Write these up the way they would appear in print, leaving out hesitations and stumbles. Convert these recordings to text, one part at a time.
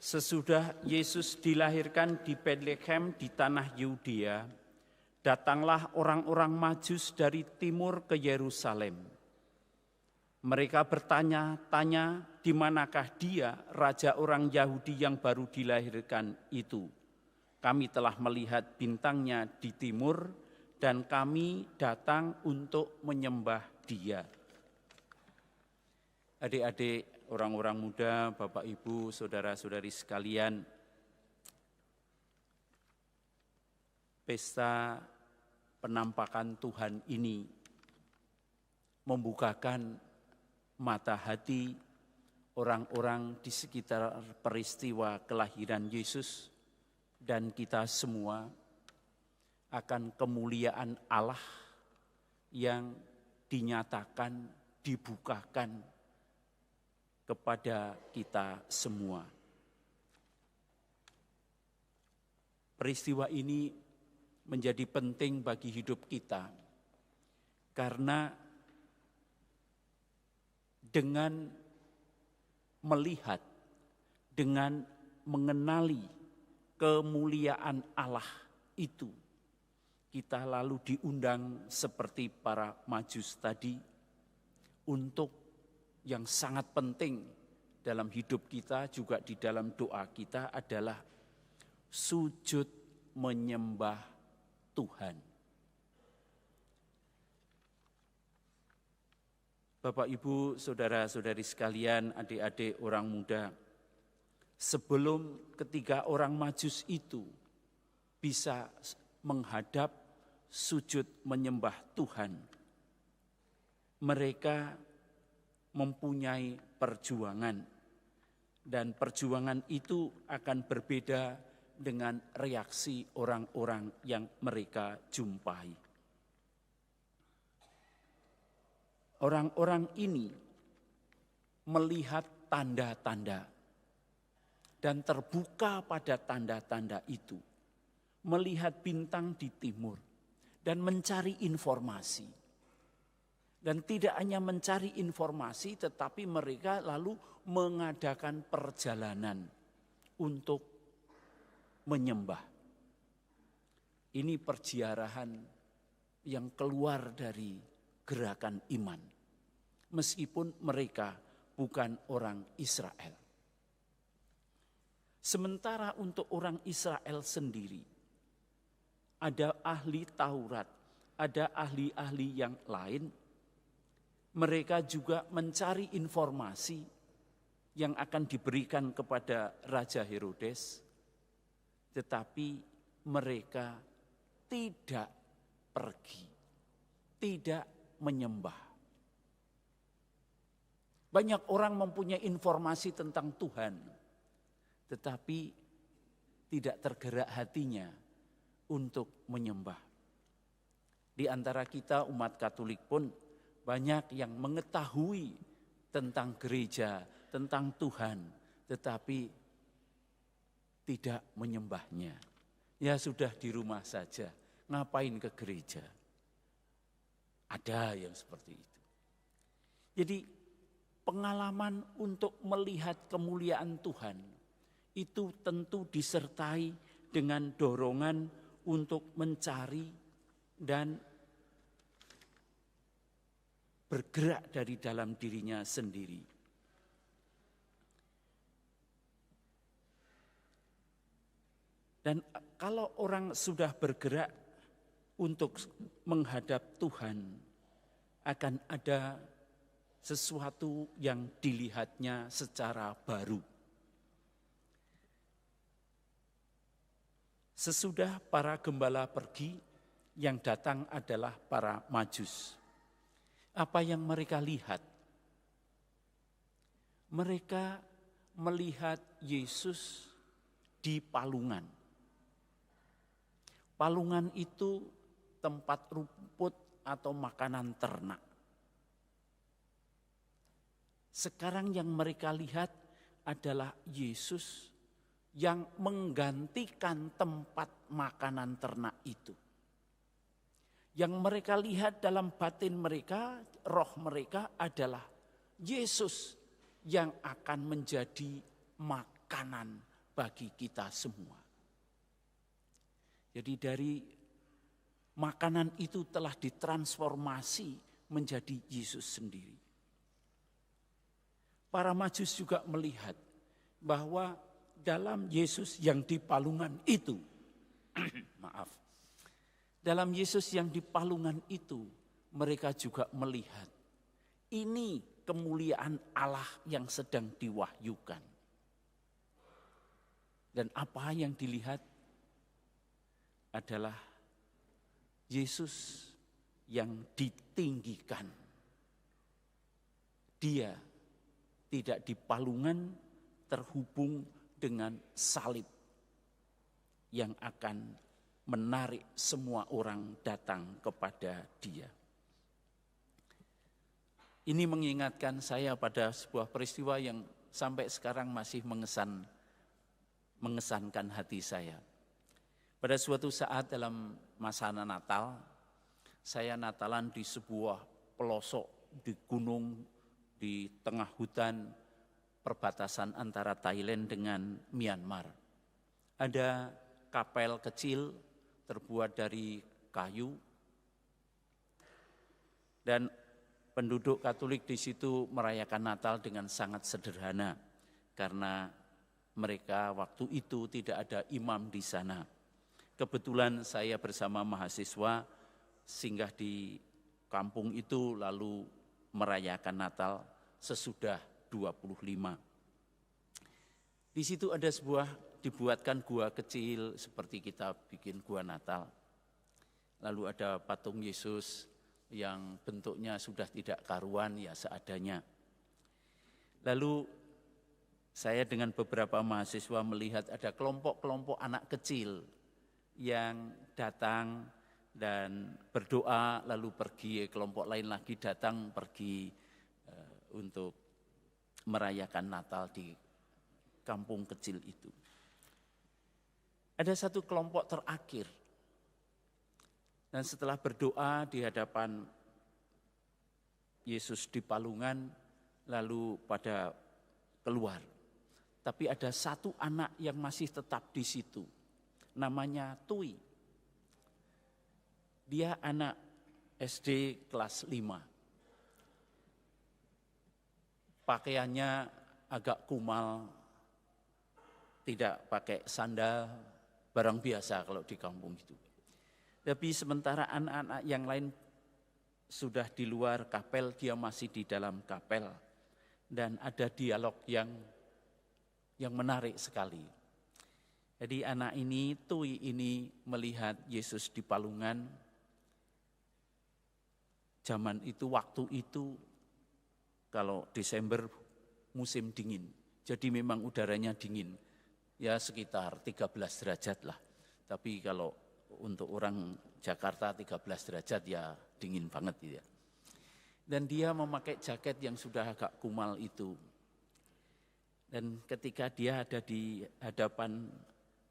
Sesudah Yesus dilahirkan di Betlehem di tanah Yudea, datanglah orang-orang Majus dari timur ke Yerusalem. Mereka bertanya-tanya, di manakah dia, raja orang Yahudi yang baru dilahirkan itu? Kami telah melihat bintangnya di timur dan kami datang untuk menyembah dia. Adik-adik, orang-orang muda, Bapak Ibu, saudara-saudari sekalian, pesta penampakan Tuhan ini membukakan mata hati orang-orang di sekitar peristiwa kelahiran Yesus dan kita semua akan kemuliaan Allah yang dinyatakan, dibukakan kepada kita semua. Peristiwa ini menjadi penting bagi hidup kita karena dengan melihat, dengan mengenali kemuliaan Allah itu, kita lalu diundang seperti para Majus tadi untuk yang sangat penting dalam hidup kita, juga di dalam doa kita adalah sujud menyembah Tuhan. Bapak, Ibu, saudara-saudari sekalian, adik-adik, orang muda, sebelum ketiga orang Majus itu bisa menghadap sujud menyembah Tuhan, mereka mempunyai perjuangan, dan perjuangan itu akan berbeda dengan reaksi orang-orang yang mereka jumpai. Orang-orang ini melihat tanda-tanda dan terbuka pada tanda-tanda itu, melihat bintang di timur dan mencari informasi. Dan tidak hanya mencari informasi, tetapi mereka lalu mengadakan perjalanan untuk menyembah. Ini perziarahan yang keluar dari gerakan iman, meskipun mereka bukan orang Israel. Sementara untuk orang Israel sendiri, ada ahli Taurat, ada ahli-ahli yang lain, mereka juga mencari informasi yang akan diberikan kepada Raja Herodes, tetapi mereka tidak pergi, tidak menyembah. Banyak orang mempunyai informasi tentang Tuhan, tetapi tidak tergerak hatinya untuk menyembah. Di antara kita umat Katolik pun banyak yang mengetahui tentang gereja, tentang Tuhan, tetapi tidak menyembahnya. Ya sudah di rumah saja, ngapain ke gereja? Ada yang seperti itu. Jadi pengalaman untuk melihat kemuliaan Tuhan itu tentu disertai dengan dorongan untuk mencari dan bergerak dari dalam dirinya sendiri. Dan kalau orang sudah bergerak untuk menghadap Tuhan, akan ada sesuatu yang dilihatnya secara baru. Sesudah para gembala pergi, yang datang adalah para Majus. Apa yang mereka lihat? Mereka melihat Yesus di palungan. Palungan itu tempat rumput atau makanan ternak. Sekarang yang mereka lihat adalah Yesus yang menggantikan tempat makanan ternak itu. Yang mereka lihat dalam batin mereka, roh mereka adalah Yesus yang akan menjadi makanan bagi kita semua. Jadi dari makanan itu telah ditransformasi menjadi Yesus sendiri. Para Majus juga melihat bahwa dalam Yesus yang di palungan itu, dalam Yesus yang di palungan itu, mereka juga melihat ini kemuliaan Allah yang sedang diwahyukan. Dan apa yang dilihat adalah Yesus yang ditinggikan. Dia tidak di palungan terhubung dengan salib yang akan menarik semua orang datang kepada Dia. Ini mengingatkan saya pada sebuah peristiwa yang sampai sekarang masih mengesankan hati saya. Pada suatu saat dalam masa Natal, saya Natalan di sebuah pelosok di gunung di tengah hutan perbatasan antara Thailand dengan Myanmar. Ada kapel kecil terbuat dari kayu dan penduduk Katolik di situ merayakan Natal dengan sangat sederhana karena mereka waktu itu tidak ada imam di sana. Kebetulan saya bersama mahasiswa singgah di kampung itu lalu merayakan Natal sesudah 25. Di situ ada dibuatkan gua kecil seperti kita bikin gua Natal. Lalu ada patung Yesus yang bentuknya sudah tidak karuan ya seadanya. Lalu saya dengan beberapa mahasiswa melihat ada kelompok-kelompok anak kecil yang datang dan berdoa lalu pergi, kelompok lain lagi datang pergi untuk merayakan Natal di kampung kecil itu. Ada satu kelompok terakhir dan setelah berdoa di hadapan Yesus di palungan lalu pada keluar. Tapi ada satu anak yang masih tetap di situ. Namanya Tui. Dia anak SD kelas 5. Pakaiannya agak kumal, tidak pakai sandal, barang biasa kalau di kampung itu. Tapi sementara anak-anak yang lain sudah di luar kapel, dia masih di dalam kapel. Dan ada dialog yang menarik sekali. Jadi anak ini, Tui ini melihat Yesus di palungan. Zaman itu, waktu itu, kalau Desember musim dingin. Jadi memang udaranya dingin. Ya sekitar 13 derajat lah. Tapi kalau untuk orang Jakarta 13 derajat ya dingin banget ya. Dan dia memakai jaket yang sudah agak kumal itu. Dan ketika dia ada di hadapan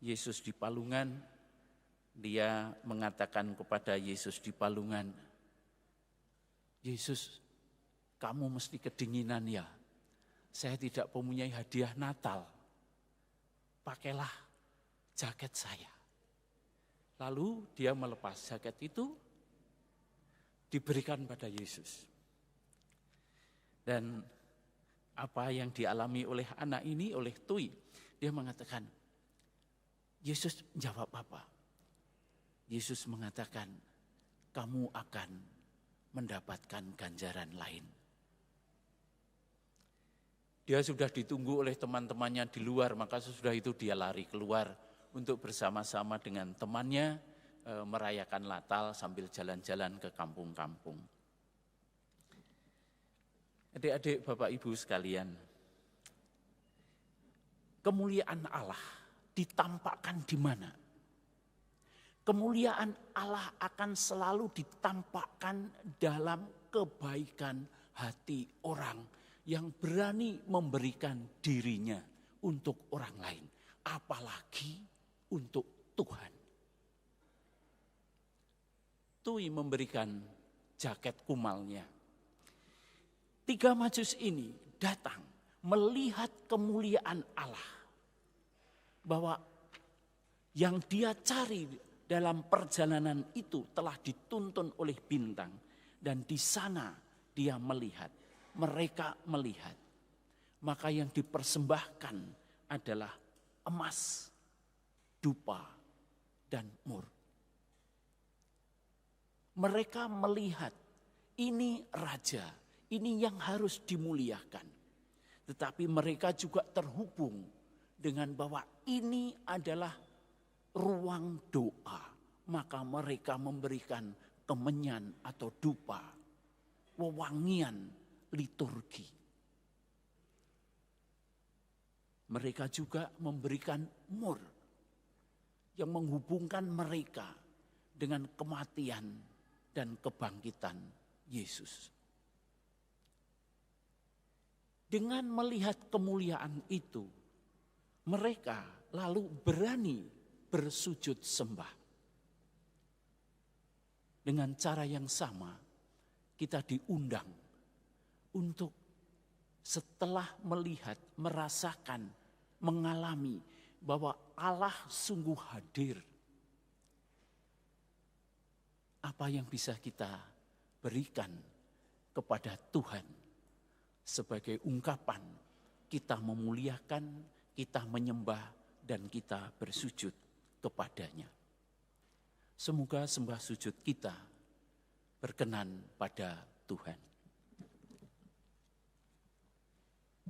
Yesus di palungan, dia mengatakan kepada Yesus di palungan, Yesus, kamu mesti kedinginan ya. Saya tidak mempunyai hadiah Natal. Pakailah jaket saya. Lalu dia melepas jaket itu, diberikan pada Yesus. Dan apa yang dialami oleh anak ini, oleh Tui, dia mengatakan, Yesus jawab apa? Yesus mengatakan, kamu akan mendapatkan ganjaran lain. Dia sudah ditunggu oleh teman-temannya di luar, maka sesudah itu dia lari keluar untuk bersama-sama dengan temannya merayakan Natal sambil jalan-jalan ke kampung-kampung. Adik-adik, Bapak Ibu sekalian, kemuliaan Allah ditampakkan di mana? Kemuliaan Allah akan selalu ditampakkan dalam kebaikan hati orang yang berani memberikan dirinya untuk orang lain, apalagi untuk Tuhan. Tui memberikan jaket kumalnya. 3 Majus ini datang melihat kemuliaan Allah. bahwa yang dia cari dalam perjalanan itu telah dituntun oleh bintang. Dan di sana dia melihat, mereka melihat. Maka yang dipersembahkan adalah emas, dupa, dan mur. Mereka melihat ini raja, ini yang harus dimuliakan. Tetapi mereka juga terhubung dengan bahwa ini adalah ruang doa. Maka mereka memberikan kemenyan atau dupa, wewangian liturgi. Mereka juga memberikan mur yang menghubungkan mereka dengan kematian dan kebangkitan Yesus. Dengan melihat kemuliaan itu, mereka lalu berani bersujud sembah. Dengan cara yang sama, kita diundang untuk setelah melihat, merasakan, mengalami bahwa Allah sungguh hadir. Apa yang bisa kita berikan kepada Tuhan sebagai ungkapan kita memuliakan, kita menyembah, dan kita bersujud kepadanya. Semoga sembah sujud kita berkenan pada Tuhan.